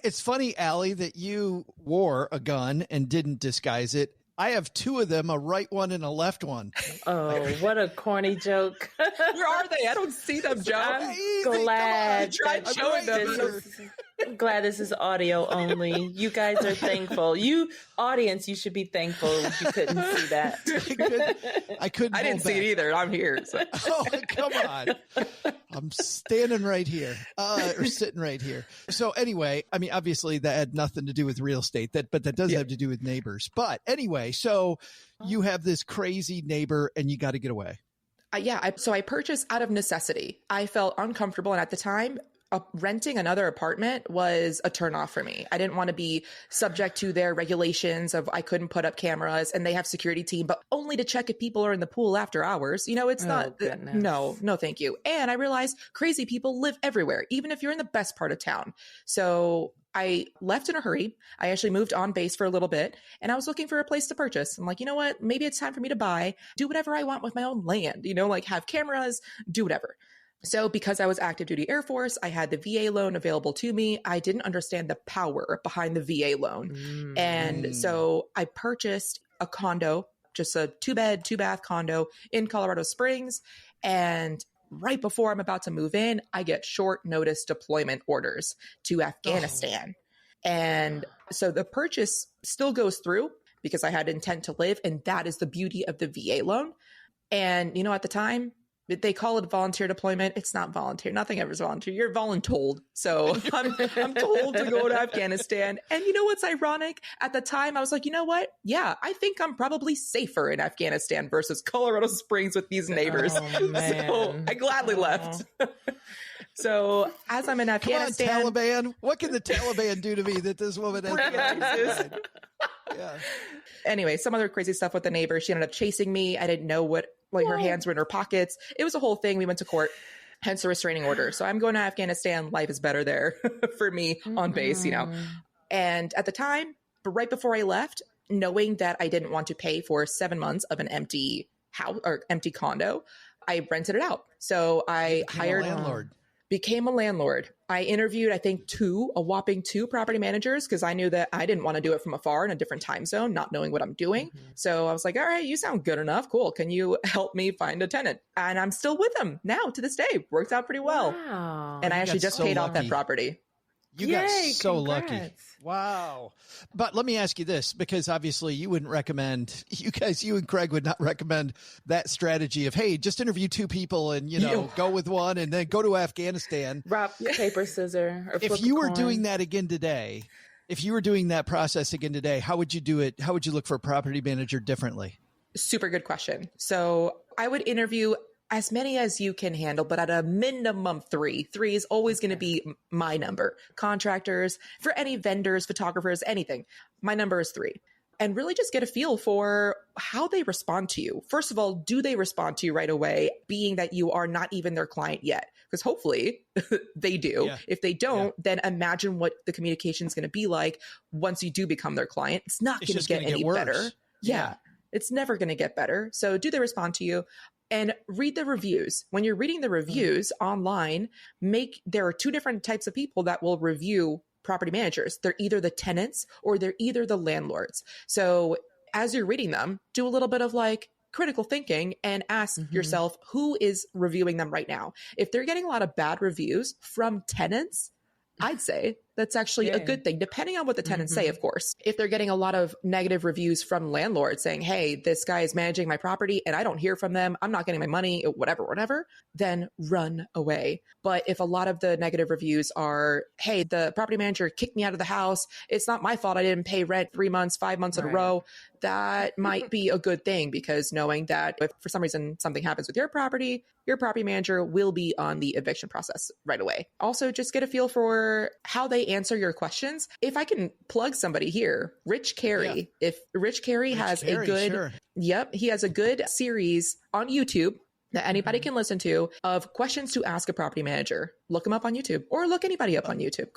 it's funny, Allie, that you wore a gun and didn't disguise it. I have two of them, a right one and a left one. Oh, what a corny joke. Where are they? I don't see them, Joe. I'm glad. Tried showing them. I'm glad this is audio only. You guys are thankful. You audience, you should be thankful you couldn't see that. I couldn't. I didn't see it either. I'm here. So. Oh, come on. I'm standing right here, or sitting right here. So anyway, I mean, obviously that had nothing to do with real estate, but that does have to do with neighbors. But anyway, so you have this crazy neighbor and you got to get away. So I purchased out of necessity. I felt uncomfortable. And at the time, renting another apartment was a turnoff for me. I didn't want to be subject to their regulations of I couldn't put up cameras and they have security team, but only to check if people are in the pool after hours. You know, it's not, no, thank you. And I realized crazy people live everywhere, even if you're in the best part of town. So I left in a hurry. I actually moved on base for a little bit and I was looking for a place to purchase. I'm like, you know what? Maybe it's time for me to buy, do whatever I want with my own land, you know, like have cameras, do whatever. So because I was active duty Air Force, I had the VA loan available to me. I didn't understand the power behind the VA loan. And so I purchased a condo, just a 2-bed, 2-bath condo in Colorado Springs. And right before I'm about to move in, I get short notice deployment orders to Afghanistan. And so the purchase still goes through because I had intent to live. And that is the beauty of the VA loan. And, you know, at the time, they call it volunteer deployment. It's not volunteer. Nothing ever is volunteer. You're voluntold. So I'm told to go to Afghanistan. And you know what's ironic? At the time, I was like, you know what? Yeah, I think I'm probably safer in Afghanistan versus Colorado Springs with these neighbors. So I gladly left. So as I'm in Afghanistan, come on, Taliban. What can the Taliban do to me that this woman has? Yeah. Anyway, some other crazy stuff with the neighbor. She ended up chasing me. I didn't know what, like her hands were in her pockets. It was a whole thing. We went to court, hence a restraining order. So I'm going to Afghanistan. Life is better there for me on base, you know. And at the time, but right before I left, knowing that I didn't want to pay for 7 months of an empty house or empty condo, I rented it out. So I hired became a landlord. I interviewed, I think, a whopping two property managers because I knew that I didn't want to do it from afar in a different time zone, not knowing what I'm doing. So I was like, all right, you sound good enough. Cool. Can you help me find a tenant? And I'm still with them now to this day. Worked out pretty well. Wow. And I actually just paid off that property. You got so lucky. Wow. But let me ask you this, because obviously you wouldn't recommend, you and Craig would not recommend that strategy of, hey, just interview two people and, go with one and then go to Afghanistan. Rock, paper, scissors. Or if you were doing that again today, if you were doing that process again today, how would you do it? How would you look for a property manager differently? Super good question. So I would interview as many as you can handle, but at a minimum 3. 3 is always going to be my number. Contractors, for any vendors, photographers, anything. My number is 3. And really just get a feel for how they respond to you. First of all, do they respond to you right away, being that you are not even their client yet? Because hopefully they do. Yeah. If they don't, then imagine what the communication is going to be like once you do become their client. It's not going to get any better. Yeah. It's never going to get better. So do they respond to you? And read the reviews. When you're reading the reviews online, there are 2 different types of people that will review property managers. They're either the tenants or they're either the landlords. So as you're reading them, do a little bit of critical thinking and ask yourself, who is reviewing them right now? If they're getting a lot of bad reviews from tenants, I'd say that's actually a good thing, depending on what the tenants say, of course. If they're getting a lot of negative reviews from landlords saying, hey, this guy is managing my property and I don't hear from them, I'm not getting my money, whatever, then run away. But if a lot of the negative reviews are, hey, the property manager kicked me out of the house, it's not my fault I didn't pay rent 3 months, 5 months in a row, that might be a good thing, because knowing that if for some reason something happens with your property manager will be on the eviction process right away. Also, just get a feel for how they answer your questions. If I can plug somebody here, Rich Carey. If Rich Carey has a good, he has a good series on YouTube that anybody can listen to of questions to ask a property manager. Look him up on YouTube or look anybody up on YouTube.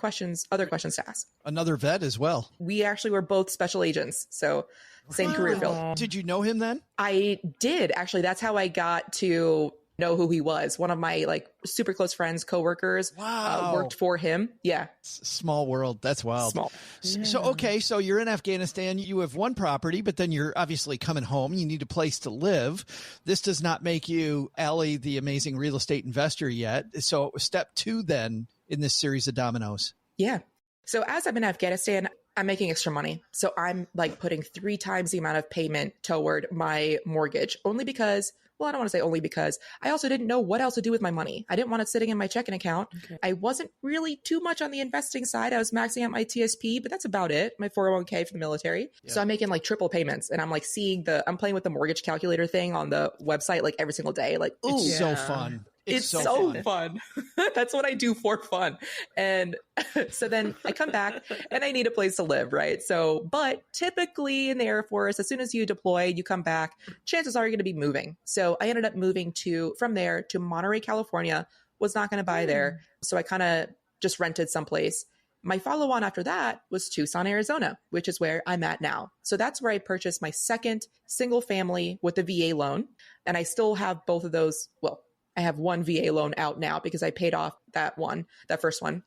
Other questions to ask. Another vet as well. We actually were both special agents. So same career field. Did you know him then? I did. Actually, that's how I got to know who he was. One of my like super close friends, coworkers, worked for him. Yeah. Small world. That's wild. Small. So, okay. So you're in Afghanistan. You have one property, but then you're obviously coming home. You need a place to live. This does not make you Ali, the amazing real estate investor yet. So step 2 then in this series of dominoes. Yeah. So as I'm in Afghanistan, I'm making extra money. So I'm like putting 3 times the amount of payment toward my mortgage, only because, well, I don't want to say only because I also didn't know what else to do with my money. I didn't want it sitting in my checking account. Okay. I wasn't really too much on the investing side. I was maxing out my TSP, but that's about it. My 401k for the military. Yeah. So I'm making like triple payments, and I'm like I'm playing with the mortgage calculator thing on the website like every single day. Like, ooh, it's so fun. It's so fun. That's what I do for fun. And so then I come back and I need a place to live, right? So, but typically in the Air Force, as soon as you deploy, you come back, chances are you're going to be moving. So I ended up moving from there to Monterey, California, was not going to buy there. So I kind of just rented someplace. My follow-on after that was Tucson, Arizona, which is where I'm at now. So that's where I purchased my second single family with a VA loan. And I still have both of those. Well, I have one VA loan out now because I paid off that first one.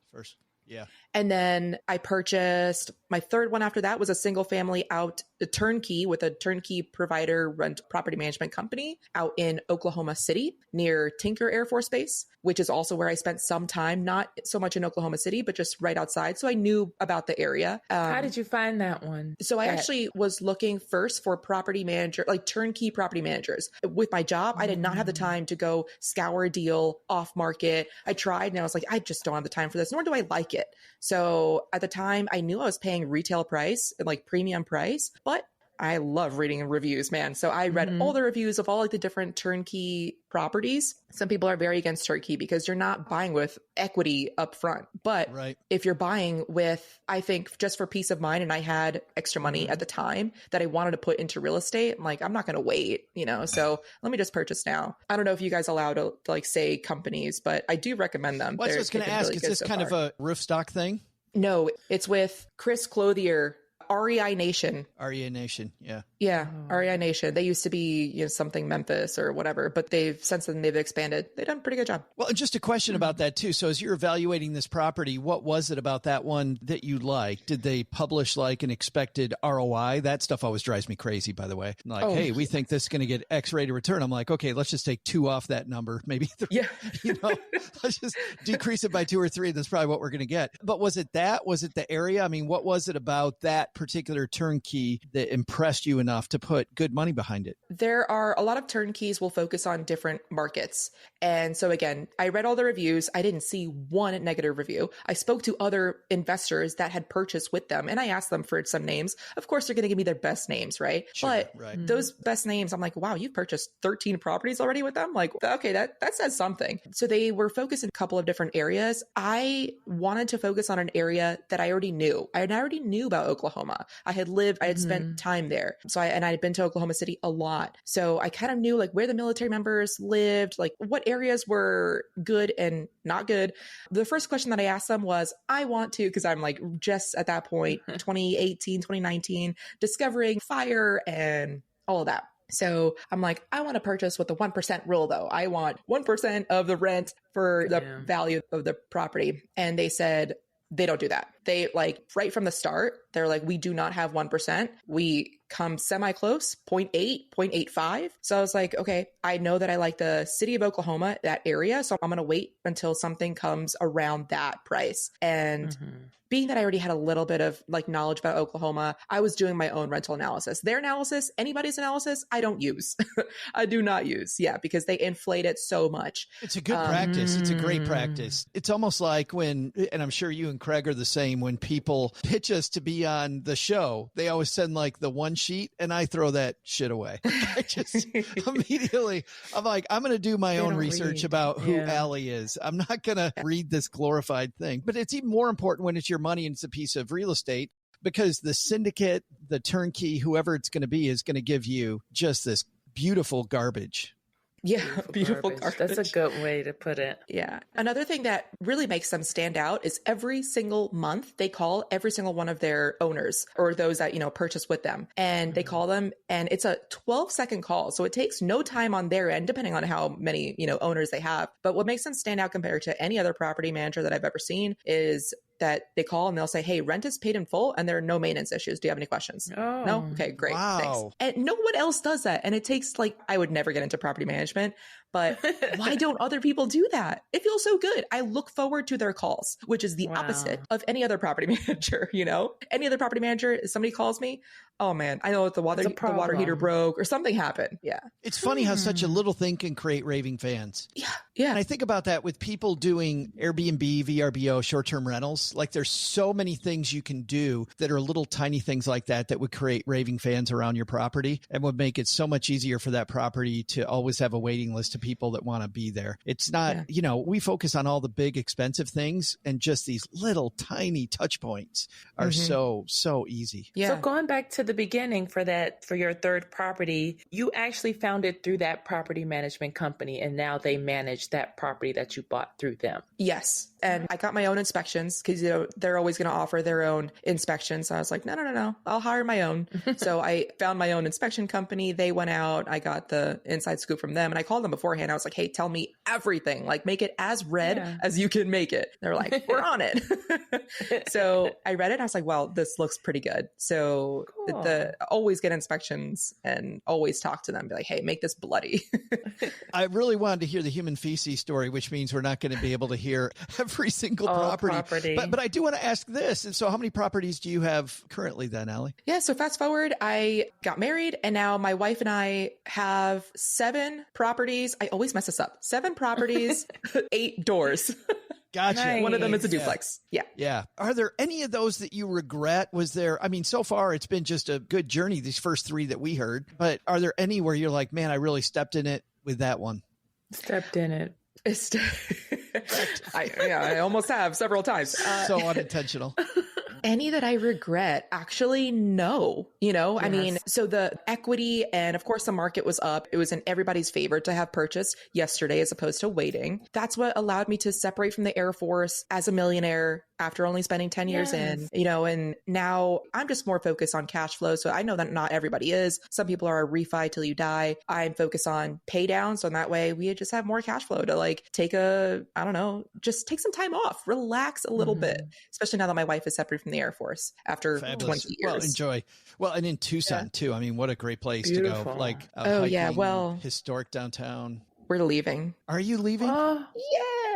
Yeah. And then I purchased my third one after that was a single family out a turnkey with a turnkey provider rent property management company out in Oklahoma City near Tinker Air Force Base, which is also where I spent some time, not so much in Oklahoma City, but just right outside. So I knew about the area. How did you find that one? So I actually was looking first for property manager, like turnkey property managers. With my job, I did not have the time to go scour a deal off market. I tried and I was like, I just don't have the time for this, nor do I like it. So at the time, I knew I was paying retail price and like premium price, but I love reading reviews, man. So I read all the reviews of all like the different turnkey properties. Some people are very against turnkey because you're not buying with equity up front. But if you're buying with, I think just for peace of mind, and I had extra money at the time that I wanted to put into real estate, I'm like, I'm not going to wait, so let me just purchase now. I don't know if you guys are allowed to like say companies, but I do recommend them. Well, I was going to ask, is this kind of a roof stock thing? No, it's with Chris Clothier, REI Nation. REI Nation, yeah. Yeah, REI Nation. They used to be something Memphis or whatever, but since then they've expanded. They've done a pretty good job. Well, just a question about that too. So as you're evaluating this property, what was it about that one that you liked? Did they publish like an expected ROI? That stuff always drives me crazy, by the way. Like, hey, we think this is going to get X rate of return. I'm like, okay, let's just take 2 off that number. Maybe, let's just decrease it by 2 or 3. That's probably what we're going to get. But was it that? Was it the area? I mean, what was it about that particular turnkey that impressed you enough to put good money behind it? There are a lot of turnkeys will focus on different markets. And so again, I read all the reviews. I didn't see one negative review. I spoke to other investors that had purchased with them and I asked them for some names. Of course, they're going to give me their best names, right? Sure, but those best names, I'm like, wow, you've purchased 13 properties already with them? Like, okay, that says something. So they were focused in a couple of different areas. I wanted to focus on an area that I already knew. I already knew about Oklahoma. I had spent time there. So I had been to Oklahoma City a lot. So I kind of knew like where the military members lived, like what areas were good and not good. The first question that I asked them was, I want to, because I'm like just at that point, 2018, 2019, discovering fire and all of that. So I'm like, I want to purchase with the 1% rule though. I want 1% of the rent for the value of the property. And they said, they don't do that. They like right from the start, they're like, we do not have 1%. We come semi-close, 0.8, 0.85. So I was like, okay, I know that I like the city of Oklahoma, that area. So I'm going to wait until something comes around that price. And being that I already had a little bit of like knowledge about Oklahoma, I was doing my own rental analysis. Their analysis, anybody's analysis, I don't use. I do not use. Yeah, because they inflate it so much. It's a good practice. It's a great practice. It's almost like when, and I'm sure you and Craig are the same, when people pitch us to be on the show, they always send like the one sheet and I throw that shit away. I just immediately, I'm like, I'm going to do my own research about who Ali is. I'm not going to read this glorified thing, but it's even more important when it's your money and it's a piece of real estate, because the syndicate, the turnkey, whoever it's going to be, is going to give you just this beautiful garbage. Yeah, beautiful garbage. garbage. That's a good way to put it. Yeah. Another thing that really makes them stand out is every single month they call every single one of their owners or those that, purchase with them. And they call them, and it's a 12-second call. So it takes no time on their end, depending on how many, owners they have. But what makes them stand out compared to any other property manager that I've ever seen is that they call and they'll say, hey, rent is paid in full and there are no maintenance issues. Do you have any questions? Oh. No? Okay, great. Wow. Thanks. And no one else does that. And it takes I would never get into property management, but why don't other people do that? It feels so good. I look forward to their calls, which is the opposite of any other property manager, Any other property manager, if somebody calls me, oh man, I know the water heater broke or something happened. Yeah. It's funny how such a little thing can create raving fans. Yeah. Yeah. And I think about that with people doing Airbnb, VRBO, short-term rentals. Like there's so many things you can do that are little tiny things like that would create raving fans around your property and would make it so much easier for that property to always have a waiting list of people that want to be there. It's not, we focus on all the big expensive things and just these little tiny touch points are so easy. Yeah. So going back to the beginning for your third property, you actually found it through that property management company and now they manage that property that you bought through them. Yes. And I got my own inspections because, they're always going to offer their own inspections. So I was like, no, I'll hire my own. So I found my own inspection company. They went out. I got the inside scoop from them and I called them beforehand. I was like, hey, tell me everything. Make it as red as you can make it. They're like, we're on it. So I read it. And I was like, well, this looks pretty good. So always get inspections and always talk to them. Be like, hey, make this bloody. I really wanted to hear the human feces story, which means we're not going to be able to hear every single property. But I do want to ask this. And so how many properties do you have currently then, Ali? Yeah. So fast forward, I got married and now my wife and I have 7 properties. I always mess this up. 7 properties, 8 doors. Gotcha. Nice. One of them is a duplex. Yeah. Yeah. Are there any of those that you regret? So far it's been just a good journey, these first 3 that we heard, but are there any where you're like, man, I really stepped in it with that one? Stepped in it. I almost have several times. So unintentional. Any that I regret? Actually, no. Yes. I mean, so the equity and of course the market was up. It was in everybody's favor to have purchased yesterday as opposed to waiting. That's what allowed me to separate from the Air Force as a millionaire after only spending 10 years in, and now I'm just more focused on cash flow. So I know that not everybody is. Some people are a refi till you die. I'm focused on pay down. So in that way, we just have more cash flow to take just take some time off, relax a little bit, especially now that my wife is separated from the Air Force after 20 years. Well, enjoy. Well, and in Tucson too. I mean, what a great place to go. Historic downtown. We're leaving. Are you leaving? Yeah.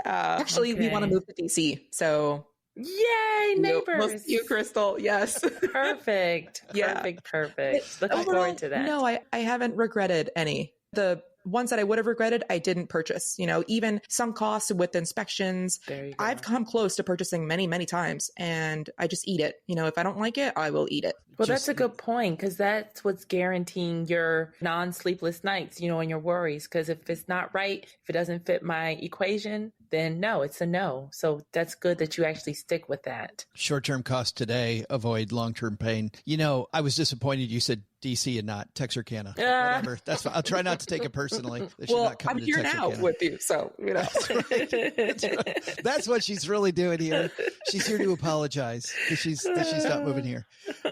Actually, we want to move to DC. So yay, neighbors. We'll see you, Crystal. Yes. Perfect. Yeah. Perfect. Looking forward to that. No, I haven't regretted any. The ones that I would have regretted, I didn't purchase. Even some costs with inspections. I've come close to purchasing many, many times and I just eat it. If I don't like it, I will eat it. Well, that's a good point because that's what's guaranteeing your non-sleepless nights, and your worries. Because if it's not right, if it doesn't fit my equation, then no, it's a no. So that's good that you actually stick with that. Short-term costs today avoid long-term pain. I was disappointed you said DC and not Texarkana. Whatever. That's fine. I'll try not to take it personally. Well, I'm here now with you, so That's right. That's what she's really doing here. She's here to apologize because she's not moving here.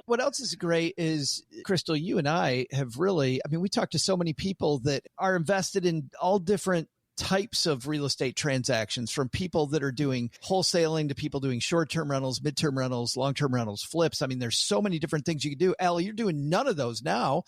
What else is great is, Crystal, you and I have really, we talk to so many people that are invested in all different types of real estate transactions, from people that are doing wholesaling to people doing short-term rentals, mid-term rentals, long-term rentals, flips. There's so many different things you can do. Ali, you're doing none of those now.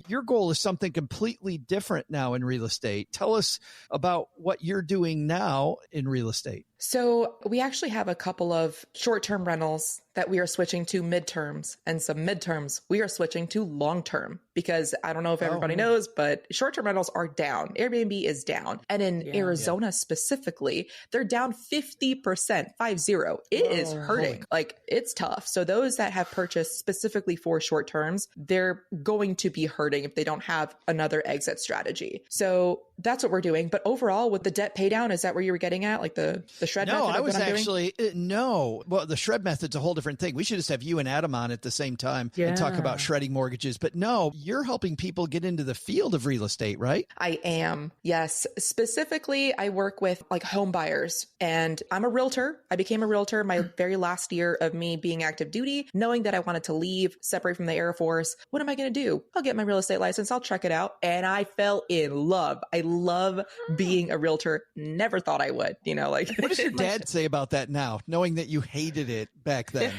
Your goal is something completely different now in real estate. Tell us about what you're doing now in real estate. So we actually have a couple of short-term rentals that we are switching to midterms, and some midterms we are switching to long-term, because I don't know if everybody knows, but short-term rentals are down. Airbnb is down. And in Arizona specifically, they're down 50%, 50. It is hurting. It's tough. So those that have purchased specifically for short terms, they're going to be hurting if they don't have another exit strategy. So that's what we're doing. But overall, with the debt pay down, is that where you were getting at? The shred No, method? I was what I'm doing? actually, no. Well, the shred method's a whole different thing. We should just have you and Adam on at the same time and talk about shredding mortgages. But no, you're helping people get into the field of real estate, right? I am. Yes. Specifically, I work with like home buyers, and I'm a realtor. I became a realtor my very last year of me being active duty, knowing that I wanted to leave, separate from the Air Force. What am I going to do? I'll get my real estate license. I'll check it out. And I fell in love. I love being a realtor. Never thought I would, like. What does your dad say about that now, knowing that you hated it back then?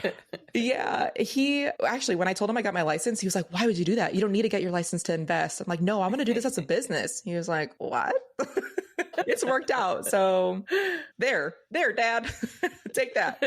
Yeah. He actually, when I told him I got my license, he was like, why would you do that? You don't need to get your license to invest. I'm like, no, I'm going to do this as a business. He was like, what? It's worked out. So there, Dad, take that.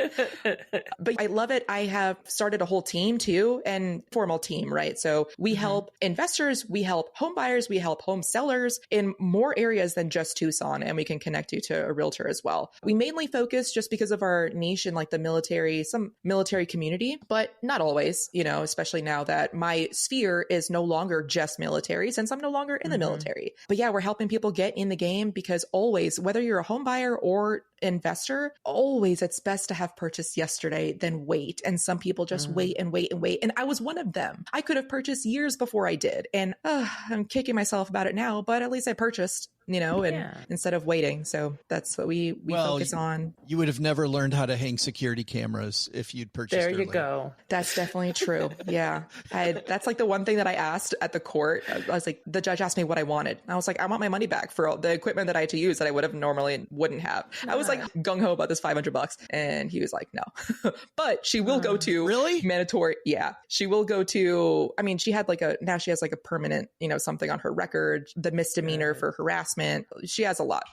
But I love it. I have started a whole team too, and formal team, right? So we help investors, we help home buyers, we help home sellers in more areas than just Tucson, and we can connect you to a realtor as well. We mainly focus just because of our niche in like the military, some military community, but not always, especially now that my sphere is no longer just military since I'm no longer in the military. But yeah, we're helping people get in the game because always, whether you're a home buyer or investor, always it's best to have purchased yesterday than wait. And some people just wait and wait and wait. And I was one of them. I could have purchased years before I did. And I'm kicking myself about it now, but at least I purchased, and instead of waiting. So that's what we focus on. You would have never learned how to hang security cameras if you'd purchased There earlier. you go. That's definitely true. Yeah. That's like the one thing that I asked at the court. I was like, the judge asked me what I wanted. I was like, I want my money back for all the equipment that I had to use that I would have normally wouldn't have. I was like gung ho about this $500. And he was like, no, but she will go to mandatory. Yeah. She will go to, she had now she has like a permanent, something on her record, the misdemeanor for harassment. She has a lot.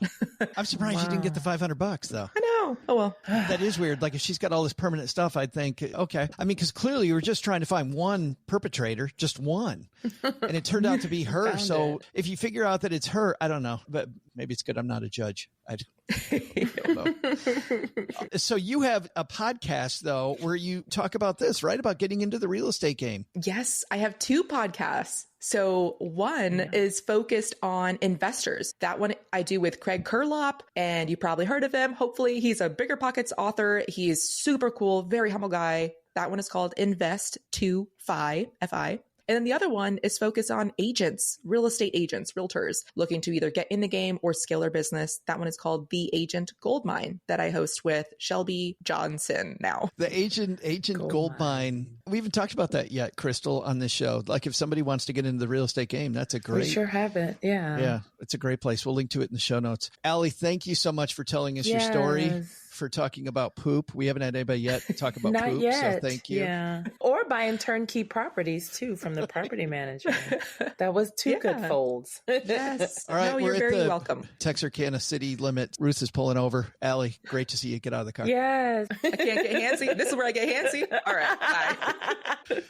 I'm surprised you didn't get the $500 though. I know. Oh, well. That is weird. Like if she's got all this permanent stuff, I'd think, okay. Because clearly you were just trying to find one perpetrator, just one. And it turned out to be her. So if you figure out that it's her, I don't know, but maybe it's good I'm not a judge. I don't know. So you have a podcast though, where you talk about this, right? About getting into the real estate game. Yes, I have 2 podcasts. So one is focused on investors. That one I do with Craig Kurlop, and you probably heard of him. Hopefully he's a Bigger Pockets author. He's super cool, very humble guy. That one is called Invest to Fi, F-I. And then the other one is focused on agents, real estate agents, realtors looking to either get in the game or scale their business. That one is called The Agent Goldmine that I host with Shelby Johnson now. The Agent Goldmine. We haven't talked about that yet, Crystal, on this show. Like if somebody wants to get into the real estate game, that's a great. We sure haven't. Yeah. Yeah. It's a great place. We'll link to it in the show notes. Ali, thank you so much for telling us your story, for talking about poop. We haven't had anybody yet talk about Not poop. yet. So thank you. Yeah. Or buying turnkey properties too from the property manager. That was 2 good folds. Yes. All right. No, We're you're at very the welcome. Texarkana city limit. Ruth is pulling over. Ali, great to see you. Get out of the car. Yes. I can't get handsy. This is where I get handsy. All right. Bye.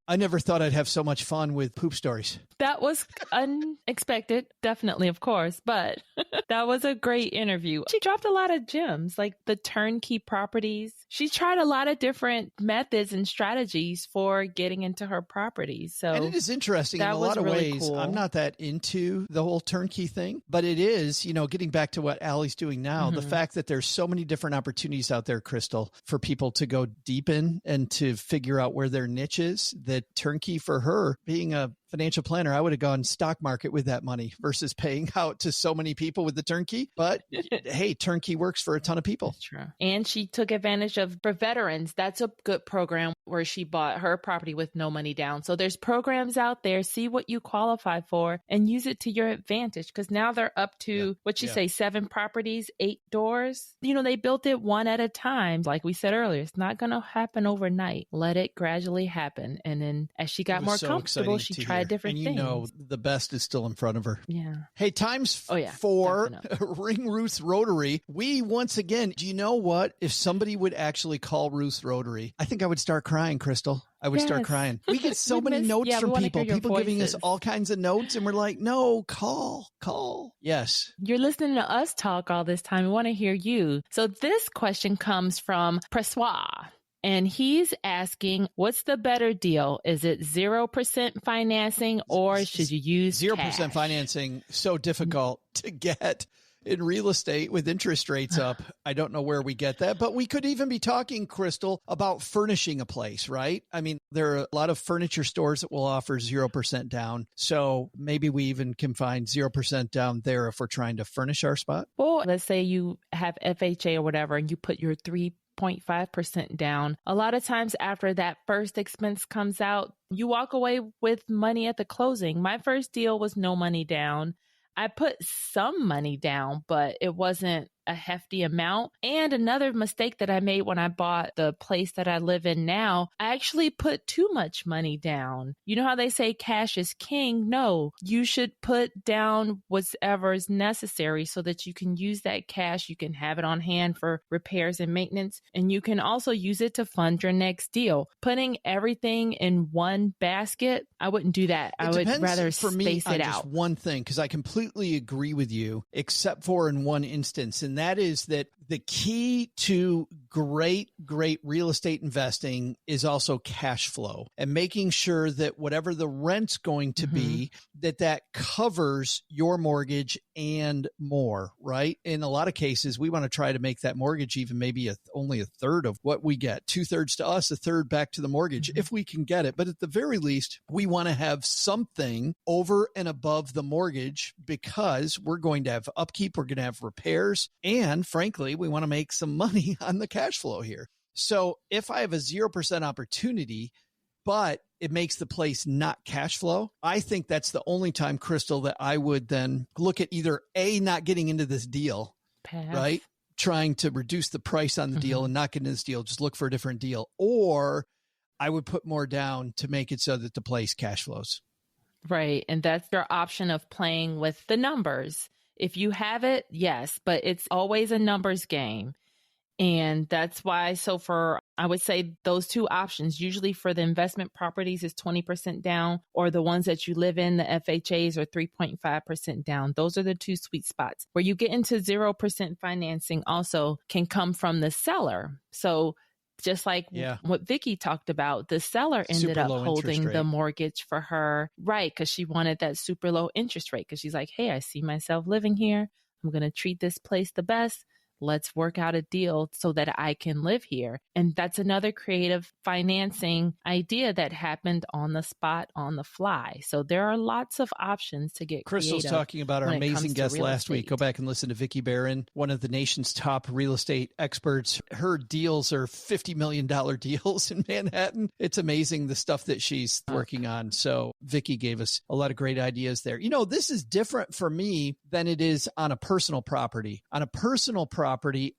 I never thought I'd have so much fun with poop stories. That was unexpected, definitely, of course, but that was a great interview. She dropped a lot of gems, like the turnkey properties. She tried a lot of different methods and strategies for getting into her properties. So, and it is interesting in a lot of really ways. cool. I'm not that into the whole turnkey thing, but it is, getting back to what Ali's doing now, the fact that there's so many different opportunities out there, Crystal, for people to go deep in and to figure out where their niche is. That turnkey for her, being a financial planner, I would have gone stock market with that money versus paying out to so many people with the turnkey. But hey, turnkey works for a ton of people. That's true. And she took advantage of, for veterans, that's a good program where she bought her property with no money down. So there's programs out there. See what you qualify for and use it to your advantage. Because now they're up to, say, 7 properties, 8 doors. They built it one at a time. Like we said earlier, it's not going to happen overnight. Let it gradually happen. And then as she got more comfortable, she tried different things. The best is still in front of her. Yeah. Hey, times for Ring Ruth Rotary. We once again, do you know what? If somebody would actually call Ruth Rotary, I think I would start crying, Crystal. I would start crying. We get so many notes from people giving us all kinds of notes, and we're like, no, call. Yes. You're listening to us talk all this time. We want to hear you. So this question comes from Pressoir. And he's asking, what's the better deal? Is it 0% financing or should you use 0% cash? financing? So difficult to get. in real estate with interest rates up. I don't know where we get that, but we could even be talking, Crystal, about furnishing a place, right? I mean, there are a lot of furniture stores that will offer 0% down. So maybe we even can find 0% down there if we're trying to furnish our spot. Well, let's say you have FHA or whatever, and you put your 3.5% down. A lot of times after that first expense comes out, you walk away with money at the closing. My first deal was no money down. I put some money down, but it wasn't a hefty amount. And another mistake that I made when I bought the place that I live in now, I actually put too much money down. You know how they say cash is king? No, you should put down whatever is necessary so that you can use that cash. You can have it on hand for repairs and maintenance, and you can also use it to fund your next deal. Putting everything in one basket, I wouldn't do that. I would rather space it out. Just one thing, because I completely agree with you, except for in one instance, and that is that the key to great real estate investing is also cash flow and making sure that whatever the rent's going to be, that covers your mortgage and more, right? In a lot of cases, we want to try to make that mortgage even maybe only a third of what we get, 2/3 to us, a third back to the mortgage, if we can get it. But at the very least, we want to have something over and above the mortgage because we're going to have upkeep, we're going to have repairs, and frankly, we want to make some money on the cash flow here. So if I have a 0% opportunity, but it makes the place not cash flow, I think that's the only time, Crystal, that I would then look at either A, not getting into this deal, right? Trying to reduce the price on the deal and not get into this deal, just look for a different deal. Or I would put more down to make it so that the place cash flows. Right. And that's your option of playing with the numbers. If you have it, yes, but it's always a numbers game. And that's why, I would say those two options, usually for the investment properties is 20% down, or the ones that you live in, the FHAs, are 3.5% down. Those are the two sweet spots. Where you get into 0% financing also can come from the seller. So just like what Vicky talked about, the seller ended up holding the mortgage for her, right? Because she wanted that super low interest rate. Because she's like, hey, I see myself living here. I'm going to treat this place the best. Let's work out a deal so that I can live here. And that's another creative financing idea that happened on the spot, on the fly. So there are lots of options to get Crystal's creative. Talking about our amazing guest last week. Go back and listen to Vicky Barron, one of the nation's top real estate experts. Her deals are $50 million deals in Manhattan. It's amazing the stuff that she's working on. So Vicky gave us a lot of great ideas there. You know, this is different for me than it is on a personal property. On a personal property,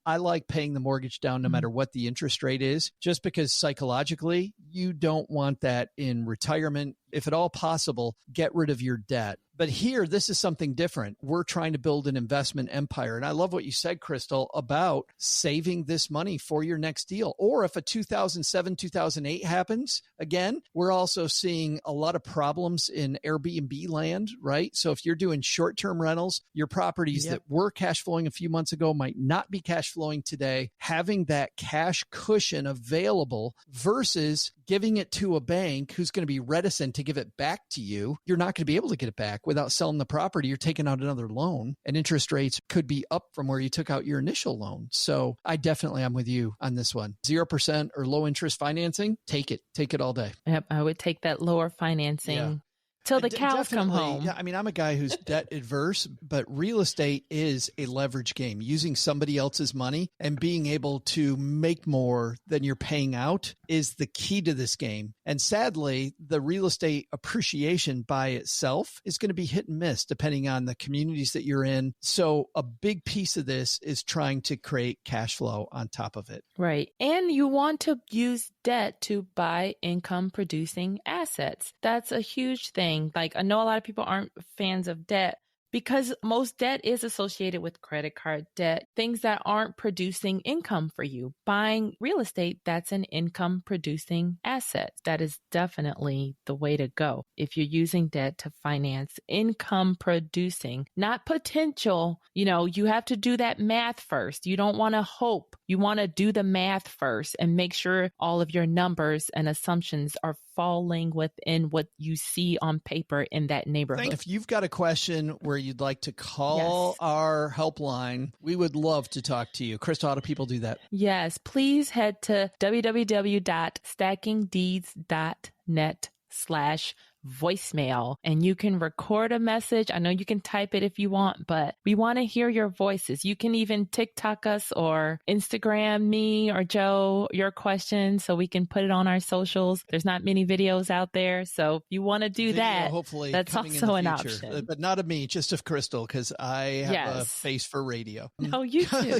I like paying the mortgage down no matter what the interest rate is, just because psychologically you don't want that in retirement. If at all possible, get rid of your debt. But here, this is something different. We're trying to build an investment empire. And I love what you said, Crystal, about saving this money for your next deal. Or if a 2007, 2008 happens, again, we're also seeing a lot of problems in Airbnb land, right? So if you're doing short-term rentals, your properties that were cash flowing a few months ago might not be cash flowing today. Having that cash cushion available versus giving it to a bank who's going to be reticent to give it back to you, you're not going to be able to get it back without selling the property. You're taking out another loan, and interest rates could be up from where you took out your initial loan. So I definitely am with you on this one. 0% or low interest financing, take it all day. Yep, I would take that lower financing till the cows come home. Yeah, I mean, I'm a guy who's debt adverse, but real estate is a leverage game. Using somebody else's money and being able to make more than you're paying out is the key to this game. And sadly, the real estate appreciation by itself is going to be hit and miss depending on the communities that you're in. So a big piece of this is trying to create cash flow on top of it. Right. And you want to use debt to buy income producing assets. That's a huge thing. Like, I know a lot of people aren't fans of debt because most debt is associated with credit card debt, things that aren't producing income for you. Buying real estate, that's an income producing asset. That is definitely the way to go. If you're using debt to finance income producing, not potential, you have to do that math first. You don't want to hope You want to do the math first and make sure all of your numbers and assumptions are falling within what you see on paper in that neighborhood. If you've got a question where you'd like to call our helpline, we would love to talk to you. Crystal, how do people do that? Yes, please head to www.stackingdeeds.net/voicemail, and you can record a message. I know you can type it if you want, but we want to hear your voices. You can even TikTok us or Instagram me or Joe your questions so we can put it on our socials. There's not many videos out there, so if you want to do that, hopefully that's also an option. But not of me, just of Crystal, because I have a face for radio. No, you too.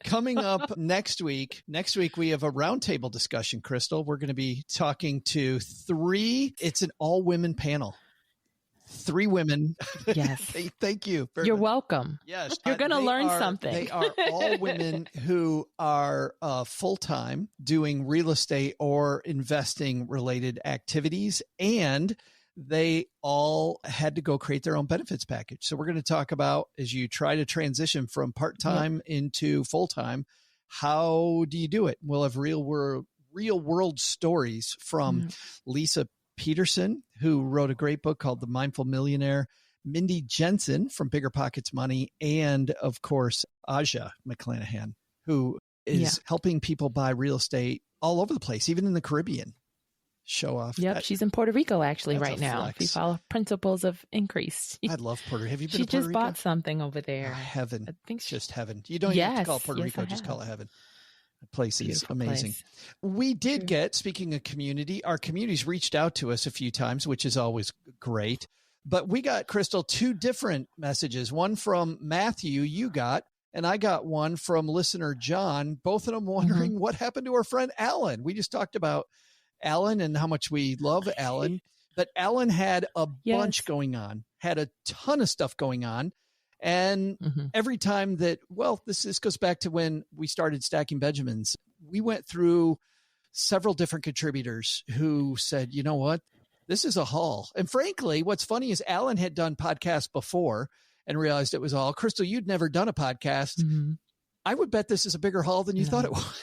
Coming up next week we have a roundtable discussion, Crystal. We're going to be talking to it's an all-women panel. 3 women. Yes. Thank you. You're welcome. Yes. You're going to learn something. They are all women who are full-time doing real estate or investing related activities, and they all had to go create their own benefits package. So we're going to talk about, as you try to transition from part-time into full-time, how do you do it? We'll have real world stories from Lisa Peterson, who wrote a great book called The Mindful Millionaire, Mindy Jensen from Bigger Pockets Money, and of course, Aja McClanahan, who is helping people buy real estate all over the place, even in the Caribbean. Show off. Yep, she's in Puerto Rico actually right now. If you follow principles of increase. I love Puerto Rico. Have you been to Puerto Rico? She just bought something over there. Heaven. I think just heaven. You don't even have to call it Puerto Rico, just call it heaven. The place is amazing. Place. We did get, speaking of community, our community's reached out to us a few times, which is always great. But we got, Crystal, 2 different messages. One from Matthew, you got, and I got one from listener John, both of them wondering what happened to our friend Alan. We just talked about Alan and how much we love Alan, but Alan had a bunch going on, had a ton of stuff going on. And every time that, this goes back to when we started Stacking Benjamins, we went through several different contributors who said, you know what, this is a haul. And frankly, what's funny is Alan had done podcasts before and realized it was all. Crystal, you'd never done a podcast. I would bet this is a bigger haul than you thought it was.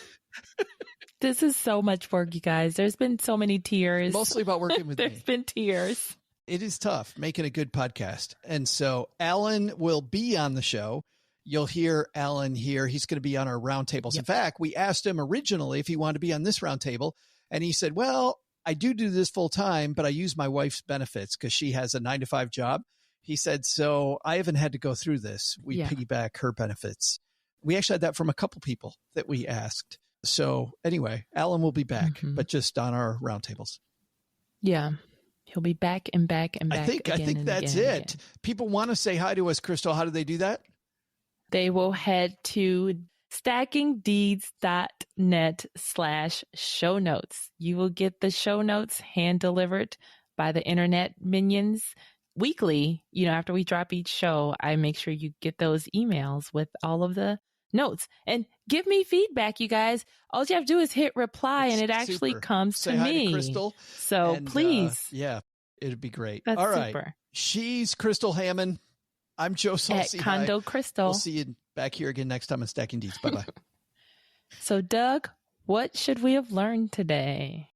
This is so much work, you guys. There's been so many tears. Mostly about working with me. There's been tears. It is tough making a good podcast. And so Alan will be on the show. You'll hear Alan here. He's going to be on our roundtables. In fact, we asked him originally if he wanted to be on this roundtable. And he said, well, I do this full time, but I use my wife's benefits because she has a 9-to-5 job. He said, so I haven't had to go through this. We piggyback her benefits. We actually had that from a couple people that we asked. So anyway, Alan will be back, but just on our roundtables. Yeah. He'll be back and back and back. I think that's it. People want to say hi to us, Crystal. How do they do that? They will head to stackingdeeds.net/show notes. You will get the show notes hand delivered by the internet minions weekly. After we drop each show, I make sure you get those emails with all of the notes, and give me feedback, you guys. All you have to do is hit reply, and it actually comes Say to hi me. To Crystal, so please. It'd be great. That's all right. Super. She's Crystal Hammond. I'm Joe Salsi. At Condo Crystal. We'll see you back here again next time on Stacking Deeds. Bye-bye. So, Doug, what should we have learned today?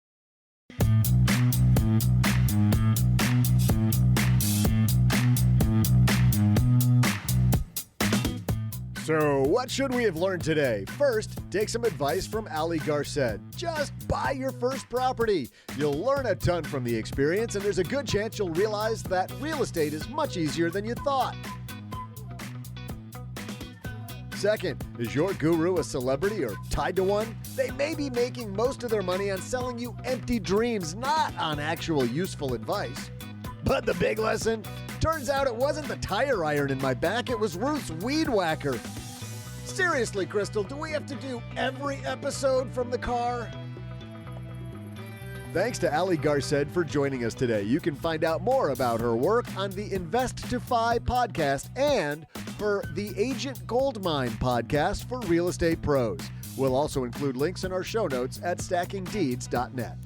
So, what should we have learned today? First, take some advice from Ali Garced. Just buy your first property. You'll learn a ton from the experience, and there's a good chance you'll realize that real estate is much easier than you thought. Second, is your guru a celebrity or tied to one? They may be making most of their money on selling you empty dreams, not on actual useful advice. But the big lesson? Turns out it wasn't the tire iron in my back, it was Ruth's weed whacker. Seriously, Crystal, do we have to do every episode from the car? Thanks to Ali Garced for joining us today. You can find out more about her work on the Invest to Fi podcast and her The Agent Goldmine podcast for real estate pros. We'll also include links in our show notes at stackingdeeds.net.